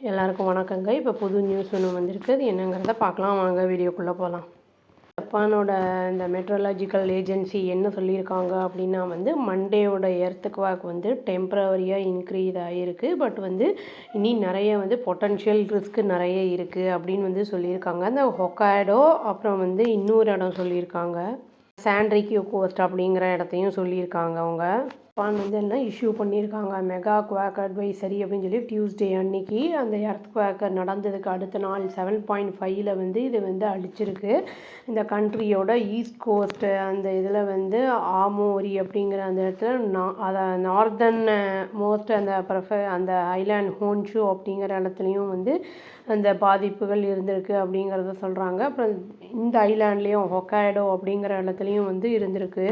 எல்லாருக்கும் வணக்கங்க. இப்போ புது நியூஸ் ஒன்று வந்திருக்கு. அது என்னங்கிறத பார்க்கலாம் வாங்க, வீடியோக்குள்ளே போகலாம். ஜப்பானோட இந்த மெட்ரோலாஜிக்கல் ஏஜென்சி என்ன சொல்லியிருக்காங்க அப்படின்னா மண்டேயோட எர்த்குவாக் டெம்பரவரியாக இன்க்ரீஸ் ஆகிருக்கு. பட் இனி நிறைய பொட்டன்ஷியல் ரிஸ்க் நிறைய இருக்குது அப்படின்னு சொல்லியிருக்காங்க. இந்த ஹொக்காய்டோ அப்புறம் இன்னொரு இடம் சொல்லியிருக்காங்க, சாண்ட்ரிக்யூ கோஸ்ட் அப்படிங்கிற இடத்தையும் சொல்லியிருக்காங்க. அவங்க ஜப்பான் என்ன இஷ்யூ பண்ணியிருக்காங்க, மெகா குவாக் அட்வைசரி அப்படின்னு சொல்லி டியூஸ்டே அன்னைக்கு அந்த எர்த் குவாக் நடந்ததுக்கு அடுத்த நாள் 7.5 இது அடிச்சிருக்கு. இந்த கண்ட்ரியோட ஈஸ்ட் கோஸ்ட் அந்த இதில் ஆமோரி அப்படிங்கிற அந்த இடத்துல அதை நார்தன் மோஸ்ட் அந்த ஐலாண்ட் ஹோன்ஷு அப்படிங்கிற இடத்துலையும் அந்த பாதிப்புகள் இருந்திருக்கு அப்படிங்கிறத சொல்கிறாங்க. அப்புறம் இந்த ஐலாண்ட்லேயும் ஹொக்காய்டோ அப்படிங்கிற இடத்துலையும் இருந்திருக்கு.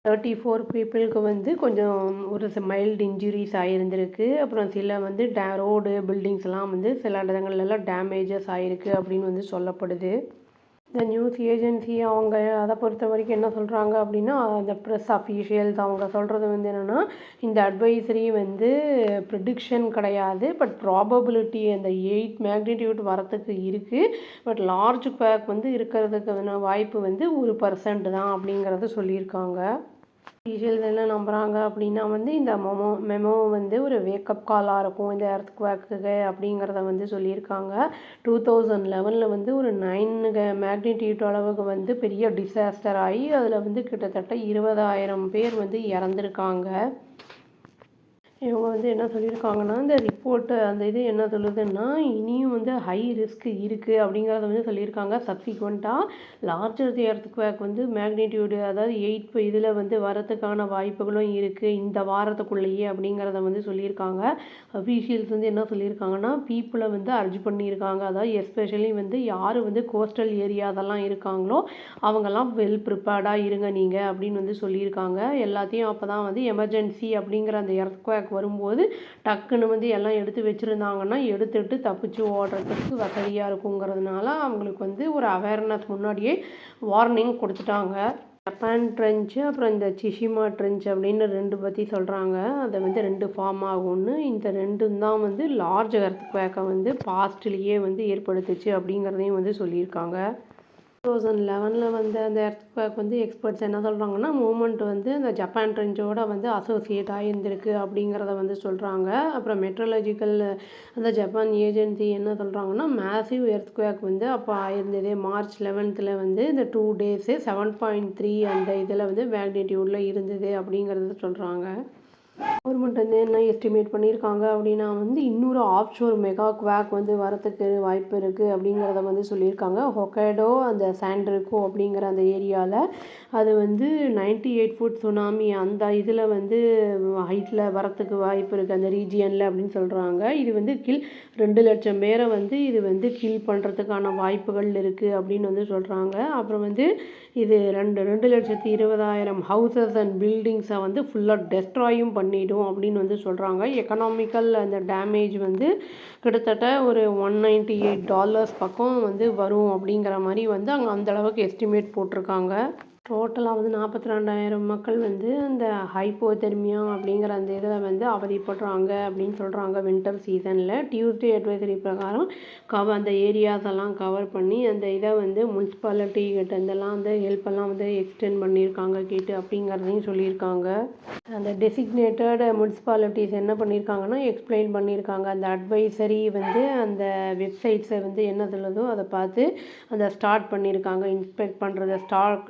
34 பீப்புளுக்கு கொஞ்சம் ஒரு மைல்டு இன்ஜுரிஸ் ஆகியிருந்திருக்கு. அப்புறம் சில ரோடு பில்டிங்ஸ்லாம் சில இடங்கள்லாம் டேமேஜஸ் ஆகிருக்கு அப்படின்னு சொல்லப்படுது. இந்த நியூஸ் ஏஜென்சி அவங்க அதை பொறுத்த வரைக்கும் என்ன சொல்கிறாங்க அப்படின்னா, அந்த ப்ரெஸ் அஃபீஷியல்ஸ் அவங்க சொல்கிறது என்னென்னா, இந்த அட்வைசரி ப்ரிடிக்ஷன் கிடையாது, பட் ப்ராபபிலிட்டி அந்த 8 மேக்னிடியூட் வரத்துக்கு இருக்குது. பட் லார்ஜ் குவாக் இருக்கிறதுக்கான வாய்ப்பு 1% தான் அப்படிங்கிறத சொல்லியிருக்காங்க. அஃபீஷியல்ஸ் என்ன நம்புகிறாங்க அப்படின்னா இந்த மெமோ ஒரு வேக்கப் காலாக இருக்கும் இந்த எர்த் குவாக்கு அப்படிங்கிறத சொல்லியிருக்காங்க. 2011 ஒரு 9 மேக்னிடியூட் அளவுக்கு பெரிய டிசாஸ்டர் ஆகி அதில் கிட்டத்தட்ட 20,000 பேர் இறந்துருக்காங்க. இவங்க என்ன சொல்லியிருக்காங்கன்னா, இந்த ரிப்போர்ட்டு அந்த இது என்ன சொல்லுதுன்னா, இனியும் ஹை ரிஸ்க் இருக்குது அப்படிங்கிறத சொல்லியிருக்காங்க. சப்சிக்வெண்ட்டாக லார்ஜர் தி எர்த்குவேக் மேக்னிடியூடு அதாவது 8 இதில் வரத்துக்கான வாய்ப்புகளும் இருக்குது இந்த வாரத்துக்குள்ளேயே அப்படிங்கிறத சொல்லியிருக்காங்க. அஃபீஷியல்ஸ் என்ன சொல்லியிருக்காங்கன்னா, பீப்புளை அர்ஜ் பண்ணியிருக்காங்க. அதாவது எஸ்பெஷலி யார் கோஸ்டல் ஏரியாதெல்லாம் இருக்காங்களோ அவங்கெல்லாம் வெல் ப்ரிப்பேர்டாக இருங்க நீங்கள் அப்படின்னு சொல்லியிருக்காங்க. எல்லாத்தையும் அப்போ தான் எமர்ஜென்சி அப்படிங்கிற அந்த எர்த்குவேக் வரும்போது டக்குன்னு எல்லாம் எடுத்து வச்சுருந்தாங்கன்னா எடுத்துட்டு தப்பிச்சு ஓடுறதுக்கு வசதியாக இருக்குங்கிறதுனால அவங்களுக்கு ஒரு அவேர்னஸ் முன்னாடியே வார்னிங் கொடுத்துட்டாங்க. ஜப்பான் ட்ரென்ச்சு அப்புறம் இந்த சிஷிமா ட்ரென்ச் அப்படின்னு 2 பற்றி சொல்கிறாங்க. அதை 2 ஃபார்ம் ஆகும்னு. இந்த 2 தான் லார்ஜ் எர்த்குவேக்கை பாஸ்ட்லேயே ஏற்படுத்துச்சு அப்படிங்கிறதையும் சொல்லியிருக்காங்க. 2011 அந்த எர்த்குவேக் எக்ஸ்பர்ட்ஸ் என்ன சொல்கிறாங்கன்னா, மூமெண்ட் அந்த ஜப்பான் ட்ரெஞ்சோட அசோசியேட் ஆகியிருந்திருக்கு அப்படிங்கிறத சொல்கிறாங்க. அப்புறம் மெட்ரோலாஜிக்கல் அந்த ஜப்பான் ஏஜென்சி என்ன சொல்கிறாங்கன்னா, மேசிவ் எர்த்குவேக் அப்போ ஆயிருந்தது மார்ச் 11th இந்த 2 days 7.3 அந்த இதில் மேக்னிடியூடில் இருந்தது அப்படிங்கிறத சொல்கிறாங்க. கவர்மெண்ட் என்ன எஸ்டிமேட் பண்ணியிருக்காங்க அப்படின்னா இன்னொரு ஆஃப்ஷோர் மெகா குவாக் வரத்துக்கு வாய்ப்பு இருக்குது அப்படிங்கிறத சொல்லியிருக்காங்க. ஹொக்கைடோ அந்த சாண்ட்ரிக்யூ அப்படிங்கிற அந்த ஏரியாவில் அது 98 ஃபுட் சுனாமி அந்த இதில் ஹைட்டில் வரத்துக்கு வாய்ப்பு இருக்குது அந்த ரீஜியனில் அப்படின்னு சொல்கிறாங்க. இது கில் 2 லட்சம் பேரை இது கில் பண்ணுறதுக்கான வாய்ப்புகள் இருக்குது அப்படின்னு சொல்கிறாங்க. அப்புறம் இது 2,20,000 ஹவுசஸ் அண்ட் பில்டிங்ஸை ஃபுல்லாக டெஸ்ட்ராயும் பண்ணிடும் அப்படின்னு சொல்கிறாங்க. எக்கனாமிக்கல் அந்த டேமேஜ் கிட்டத்தட்ட ஒரு $198 பக்கம் வரும் அப்படிங்கிற மாதிரி அங்கே அந்தளவுக்கு எஸ்டிமேட் போட்டிருக்காங்க. டோட்டலாக 42,000 மக்கள் அந்த ஹைப்போதெர்மியா அப்படிங்கிற அந்த இதில் அவதிப்படுறாங்க அப்படின்னு சொல்கிறாங்க வின்டர் சீசனில். டியூஸ்டே அட்வைசரி பிரகாரம் அந்த ஏரியாஸ் எல்லாம் கவர் பண்ணி அந்த இதை முனிசிபாலிட்டி கிட்ட இதெல்லாம் ஹெல்ப்பெல்லாம் எக்ஸ்டெண்ட் பண்ணியிருக்காங்க கேட்டு அப்படிங்கிறதையும் சொல்லியிருக்காங்க. அந்த டெசிக்னேட்டட் முனிசிபாலிட்டிஸ் என்ன பண்ணியிருக்காங்கன்னா எக்ஸ்பிளைன் பண்ணியிருக்காங்க. அந்த அட்வைசரி அந்த வெப்சைட்ஸை என்ன சொல்லுதோ அதை பார்த்து அதை ஸ்டார்ட் பண்ணியிருக்காங்க. இன்ஸ்பெக்ட் பண்ணுறது ஸ்டாக்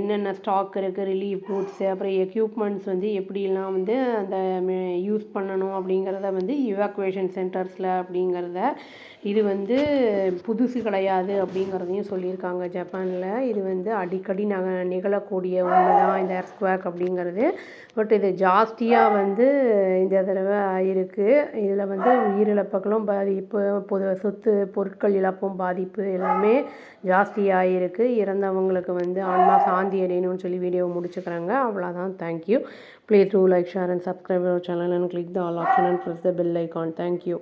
என்னென்ன ஸ்டாக் இருக்குது, ரிலீஃப் குட்ஸு, அப்புறம் எக்யூப்மெண்ட்ஸ் எப்படிலாம் அந்த யூஸ் பண்ணணும் அப்படிங்கிறத இவாக்குவேஷன் சென்டர்ஸில் அப்படிங்கிறத இது புதுசு கிடையாது அப்படிங்கிறதையும் சொல்லியிருக்காங்க ஜப்பானில். இது அடிக்கடி நிகழக்கூடிய ஒன்று தான் இந்த எர்த்குவேக் அப்படிங்கிறது. பட் இது ஜாஸ்தியாக இந்த தடவை ஆகிருக்கு. இதில் உயிரிழப்புகளும் பாதிப்பு, சொத்து பொருட்கள் இழப்பும் பாதிப்பு எல்லாமே ஜாஸ்தியாக இருக்குது. இறந்தவங்களுக்கு ஆன்மா சாந்தி அடையணும்னு சொல்லி வீடியோவை முடிச்சுக்கிறாங்க. அவ்வளோதான். Thank you. Please do like, share and subscribe our channel and click the all option and press the bell icon. Thank you.